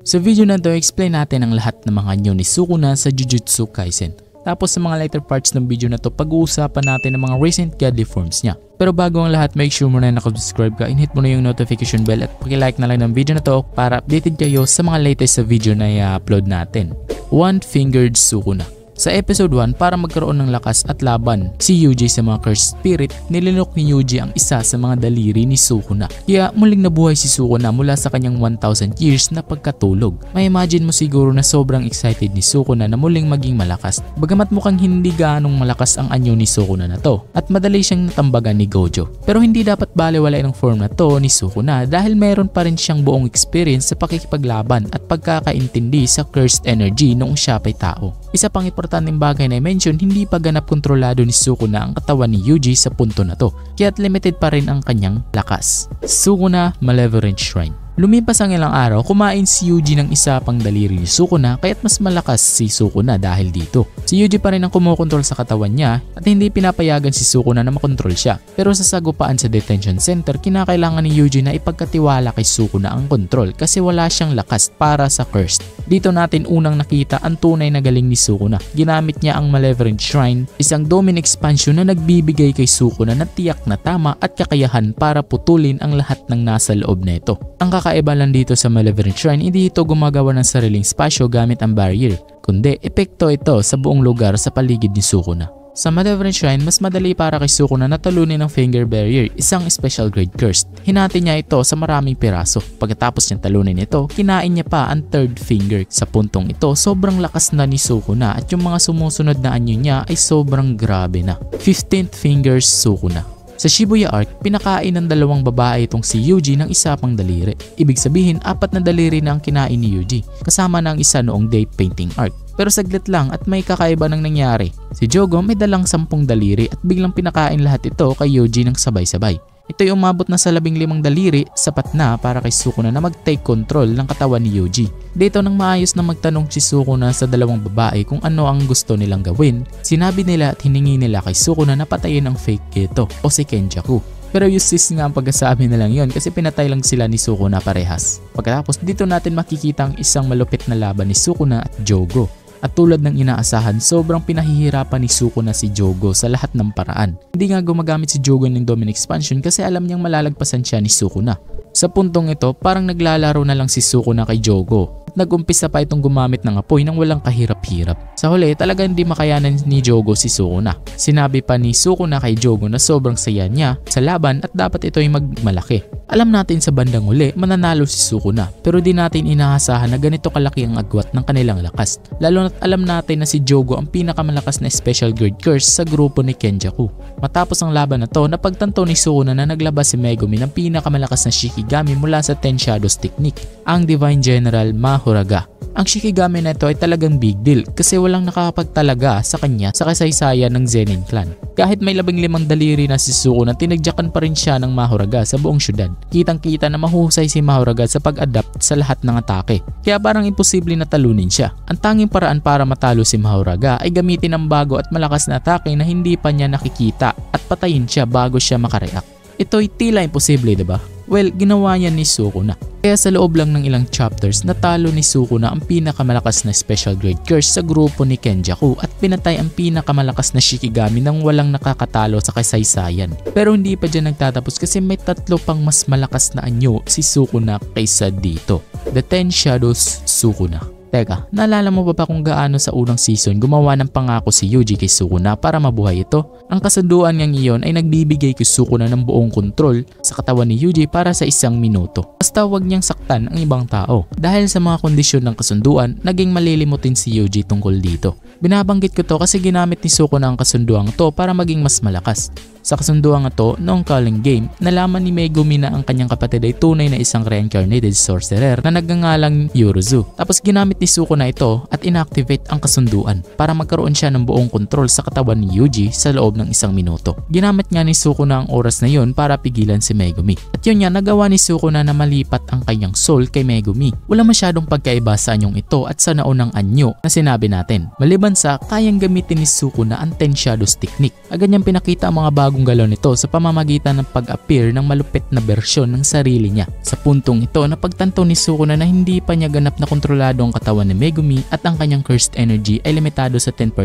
Sa video na to, explain natin ang lahat ng mga anyo ni Sukuna sa Jujutsu Kaisen. Tapos sa mga later parts ng video na to, pag-uusapan natin ang mga recent godly forms niya. Pero bago ang lahat, make sure mo na nakasubscribe ka, hit mo na yung notification bell at paki-like na lang ng video na to para updated kayo sa mga latest sa video na i-upload natin. One-Fingered Sukuna. Sa episode 1, para magkaroon ng lakas at laban si Yuji sa mga cursed spirit, nilinok ni Yuji ang isa sa mga daliri ni Sukuna. Kaya muling nabuhay si Sukuna mula sa kanyang 1,000 years na pagkatulog. May imagine mo siguro na sobrang excited ni Sukuna na muling maging malakas. Bagamat mukhang hindi gaanong malakas ang anyo ni Sukuna na to at madali siyang natambagan ni Gojo. Pero hindi dapat balewalay ng form na to ni Sukuna dahil mayroon pa rin siyang buong experience sa pakikipaglaban at pagkakaintindi sa cursed energy noong siya pa'y tao. Isa pang importanteng bagay na i-mention, hindi pa ganap kontrolado ni Sukuna ang katawan ni Yuji sa punto na to, kaya't limited pa rin ang kanyang lakas. Sukuna Malevolent Shrine. Lumipas ang ilang araw, kumain si Yuji ng isa pang daliri ni Sukuna kaya't mas malakas si Sukuna dahil dito. Si Yuji pa rin ang kumokontrol sa katawan niya at hindi pinapayagan si Sukuna na makontrol siya. Pero sa sagupaan sa detention center, kinakailangan ni Yuji na ipagkatiwala kay Sukuna ang kontrol kasi wala siyang lakas para sa cursed. Dito natin unang nakita ang tunay na galing ni Sukuna. Ginamit niya ang Malevolent Shrine, isang domain expansion na nagbibigay kay Sukuna ng tiyak na tama at kakayahan para putulin ang lahat ng nasa loob nito. Ang kakaiba lang dito sa Malevolent Shrine, hindi ito gumagawa ng sariling spasyo gamit ang barrier, kundi epekto ito sa buong lugar sa paligid ni Sukuna. Sa Malevolent Shrine, mas madali para kay Sukuna na talunin ang finger barrier, isang special grade cursed. Hinati niya ito sa maraming piraso. Pagkatapos niyang talunin ito, kinain niya pa ang third finger. Sa puntong ito, sobrang lakas na ni Sukuna at yung mga sumusunod na anyo niya ay sobrang grabe na. 15th Fingers Sukuna. Sa Shibuya Arc, pinakain ng dalawang babae itong si Yuji ng isa pang daliri. Ibig sabihin, 4 na daliri na ang kinain ni Yuji, kasama na ang isa noong date painting arc. Pero saglit lang at may kakaiba nang nangyari. Si Jogo may dalang 10 daliri at biglang pinakain lahat ito kay Yuji ng sabay-sabay. Ito'y umabot na sa 15 daliri, sapat na para kay Sukuna na mag-take control ng katawan ni Yuji. Dito nang maayos na magtanong si Sukuna sa dalawang babae kung ano ang gusto nilang gawin, sinabi nila at hiningi nila kay Sukuna na patayin ang fake Geto o si Kenjaku. Pero useless nga ang pagkasabi nilang yon kasi pinatay lang sila ni Sukuna parehas. Pagkatapos dito natin makikita ang isang malupit na laban ni Sukuna at Jogo. At tulad ng inaasahan, sobrang pinahihirapan ni Sukuna si Jogo sa lahat ng paraan. Hindi nga gumagamit si Jogo ng Domain Expansion kasi alam niyang malalagpasan siya ni Sukuna. Sa puntong ito, parang naglalaro na lang si Sukuna kay Jogo. Nag-umpisa pa itong gumamit ng apoy nang walang kahirap-hirap. Sa huli, talagang hindi makayanan ni Jogo si Sukuna. Sinabi pa ni Sukuna kay Jogo na sobrang saya niya sa laban at dapat ito'y magmalaki. Alam natin sa bandang huli, mananalo si Sukuna, pero di natin inaasahan na ganito kalaki ang agwat ng kanilang lakas. Lalo na't alam natin na si Jogo ang pinakamalakas na special grade curse sa grupo ni Kenjaku. Matapos ang laban na to, napagtanto ni Sukuna na naglabas si Megumi ng pinakamalakas na Shikigami mula sa Ten Shadows Technique, ang Divine General Mahoraga. Ang Shikigami na ito ay talagang big deal kasi walang nakakapagtalaga sa kanya sa kasaysayan ng Zenin clan. Kahit may 15 daliri na si Sukuna, tinagyakan pa rin siya ng Mahoraga sa buong syudad. Kitang-kita na mahusay si Mahoraga sa pag-adapt sa lahat ng atake, kaya parang imposible na talunin siya. Ang tanging paraan para matalo si Mahoraga ay gamitin ang bago at malakas na atake na hindi pa niya nakikita at patayin siya bago siya makareact. Ito'y tila imposible, diba? Well, ginawa niya ni Sukuna. Kaya sa loob lang ng ilang chapters, natalo ni Sukuna ang pinakamalakas na special grade curse sa grupo ni Kenjaku at pinatay ang pinakamalakas na Shikigami nang walang nakakatalo sa kasaysayan. Pero hindi pa dyan nagtatapos kasi may 3 pang mas malakas na anyo si Sukuna kaysa dito. The Ten Shadows Sukuna. Teka, naalala mo ba kung gaano sa unang season gumawa ng pangako si Yuji kay Sukuna para mabuhay ito? Ang kasunduan niyang iyon ay nagbibigay kay Sukuna ng buong kontrol sa katawan ni Yuji para sa 1 minuto. Basta huwag niyang saktan ang ibang tao. Dahil sa mga kondisyon ng kasunduan, naging malilimutin si Yuji tungkol dito. Binabanggit ko to kasi ginamit ni Sukuna ang kasunduang to para maging mas malakas. Sa kasunduang ito, noong Calling Game, nalaman ni Megumi na ang kanyang kapatid ay tunay na isang reincarnated sorcerer na nagngangalang Yuruzu. Tapos ginamit ni Sukuna ito at inactivate ang kasunduan para magkaroon siya ng buong kontrol sa katawan ni Yuji sa loob ng 1 minuto. Ginamit nga ni Sukuna ang oras na yun para pigilan si Megumi. At yun nga, nagawa ni Sukuna na malipat ang kanyang soul kay Megumi. Wala masyadong pagkaiba sa anyong ito at sa naunang anyo na sinabi natin. Maliban sa kayang gamitin ni Sukuna ang Ten Shadows Technique. Agad niyang pinakita ang mga bago bagong galaw nito sa pamamagitan ng pag-appear ng malupit na bersyon ng sarili niya. Sa puntong ito, napagtanto ni Sukuna na hindi pa niya ganap na kontrolado ang katawan ni Megumi at ang kanyang cursed energy ay limitado sa 10%.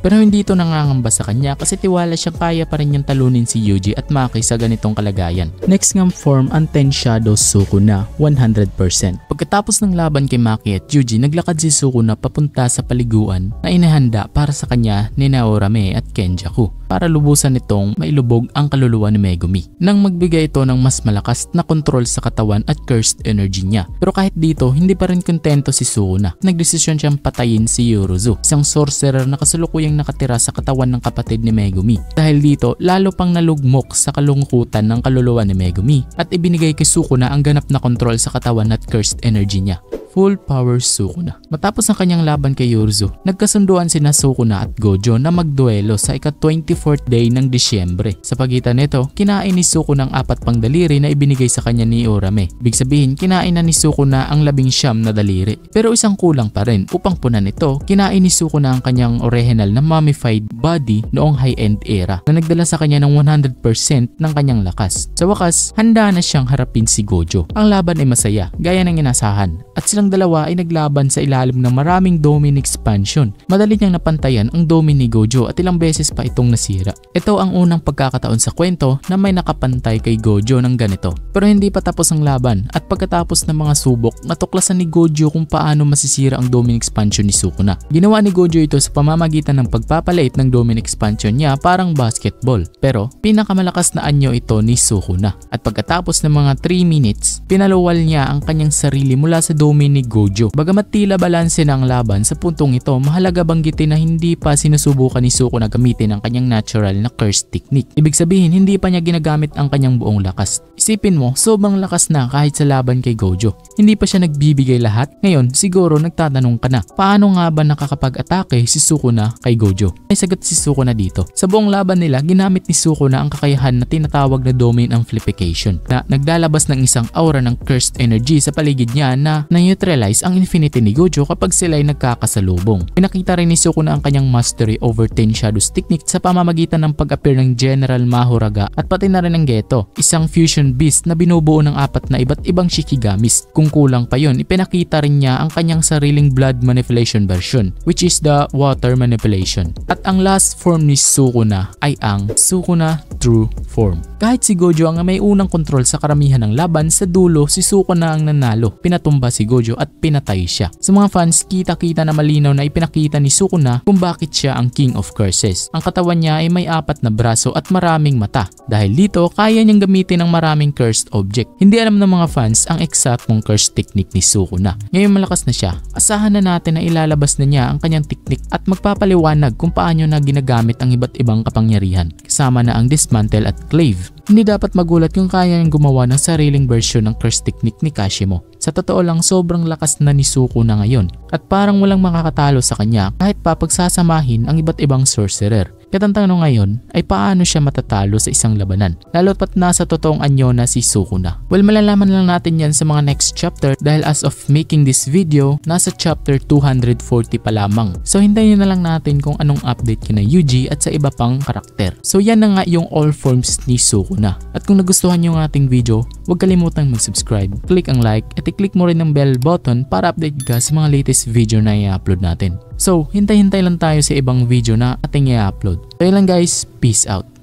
Pero hindi ito nangangamba sa kanya kasi tiwala siya kaya pa rin niyang talunin si Yuji at Maki sa ganitong kalagayan. Next nga form ang 10 Shadows Sukuna 100%. Pagkatapos ng laban kay Maki at Yuji, naglakad si Sukuna papunta sa paliguan na inihanda para sa kanya ni Naorame at Kenjaku para lubusan nitong mailubog ang kaluluwa ni Megumi nang magbigay ito ng mas malakas na kontrol sa katawan at cursed energy niya. Pero kahit dito, hindi pa rin kontento si Sukuna. Nagdesisyon siyang patayin si Yorozu, isang sorcerer na kasalukuyang nakatira sa katawan ng kapatid ni Megumi. Dahil dito, lalo pang nalugmok sa kalungkutan ng kaluluwa ni Megumi at ibinigay kay Sukuna ang ganap na kontrol sa katawan at cursed energy niya. Full power Sukuna. Matapos ang kanyang laban kay Yorozu, nagkasunduan sina Sukuna at Gojo na magduelo sa ika-24th day ng Disyembre. Sa pagitan nito, kinain ni Sukuna ang 4 pang daliri na ibinigay sa kanya ni Orame. Ibig sabihin, kinain na ni Sukuna ang 19 na daliri. Pero isang kulang pa rin. Upang punan ito, kinain ni Sukuna ang kanyang original na mummified body noong high-end era na nagdala sa kanya ng 100% ng kanyang lakas. Sa wakas, handa na siyang harapin si Gojo. Ang laban ay masaya, gaya ng inasahan. At silang dalawa ay naglaban sa ilalim ng maraming domain expansion. Madali niyang napantayan ang domain ni Gojo at ilang beses pa itong nasira. Ito ang unang pagkakataon sa kwento na may nakapantay kay Gojo ng ganito. Pero hindi pa tapos ang laban at pagkatapos ng mga subok, natuklasan ni Gojo kung paano masisira ang domain expansion ni Sukuna. Ginawa ni Gojo ito sa pamamagitan ng pagpapaliit ng domain expansion niya parang basketball. Pero pinakamalakas na anyo ito ni Sukuna. At pagkatapos ng mga 3 minutes, pinaluwal niya ang kanyang sarili mula sa domain ni Gojo. Bagamat tila balanse na ang laban, sa puntong ito mahalaga banggitin na hindi pa sinusubukan ni Sukuna gamitin ang kanyang natural na curse technique. Ibig sabihin hindi pa niya ginagamit ang kanyang buong lakas. Isipin mo, sobrang lakas na kahit sa laban kay Gojo. Hindi pa siya nagbibigay lahat. Ngayon siguro nagtatanong ka na, paano nga ba nakakapag-atake si Sukuna kay Gojo? May sagot si Sukuna dito. Sa buong laban nila, ginamit ni Sukuna ang kakayahan na tinatawag na domain amplification na naglalabas ng isang aura ng cursed energy sa paligid niya na neutralize ang infinity ni Gojo kapag sila ay nagkakasalubong. Pinakita rin ni Sukuna ang kanyang mastery over 10 Shadows technique sa pamamagitan ng pag-appear ng General Mahoraga at pati na rin ng Geto, isang fusion beast na binubuo ng 4 na iba't ibang Shikigamis. Kung kulang pa yun, ipinakita rin niya ang kanyang sariling blood manipulation version, which is the water manipulation. At ang last form ni Sukuna ay ang Sukuna True Form. Kahit si Gojo ang may unang kontrol sa karamihan ng laban, sa dulo si Sukuna ang nanalo. Pinatumba si Gojo at pinatay siya. Sa mga fans, kita-kita na malinaw na ipinakita ni Sukuna kung bakit siya ang King of Curses. Ang katawan niya ay may 4 na braso at maraming mata. Dahil dito, kaya niyang gamitin ang maraming cursed object. Hindi alam ng mga fans ang eksaktong curse technique ni Sukuna. Ngayon malakas na siya, asahan na natin na ilalabas na niya ang kanyang technique at magpapaliwanag kung paano na ginagamit ang iba't ibang kapangyarihan, kasama na ang dismantle at clave. Hindi dapat magulat kung kaya niyang gumawa ng sariling version ng curse technique ni Kashimo. Sa totoo lang, sobrang lakas na ni Sukuna ngayon at parang walang makakatalo sa kanya kahit pa pagsasamahin ang iba't ibang sorcerer. Kaya ang tanong ngayon ay paano siya matatalo sa isang labanan, lalo pat nasa totoong anyo na si Sukuna. Well, malalaman lang natin yan sa mga next chapter dahil as of making this video, nasa chapter 240 pa lamang. So hintayin na lang natin kung anong update kina Yuji at sa iba pang karakter. So yan na nga yung all forms ni Sukuna. At kung nagustuhan nyo ang ating video, huwag kalimutang mag-subscribe, click ang like, at i-click mo rin ang bell button para update ka sa mga latest video na i-upload natin. So, hintay-hintay lang tayo sa ibang video na ating i-upload. So yun lang guys, peace out.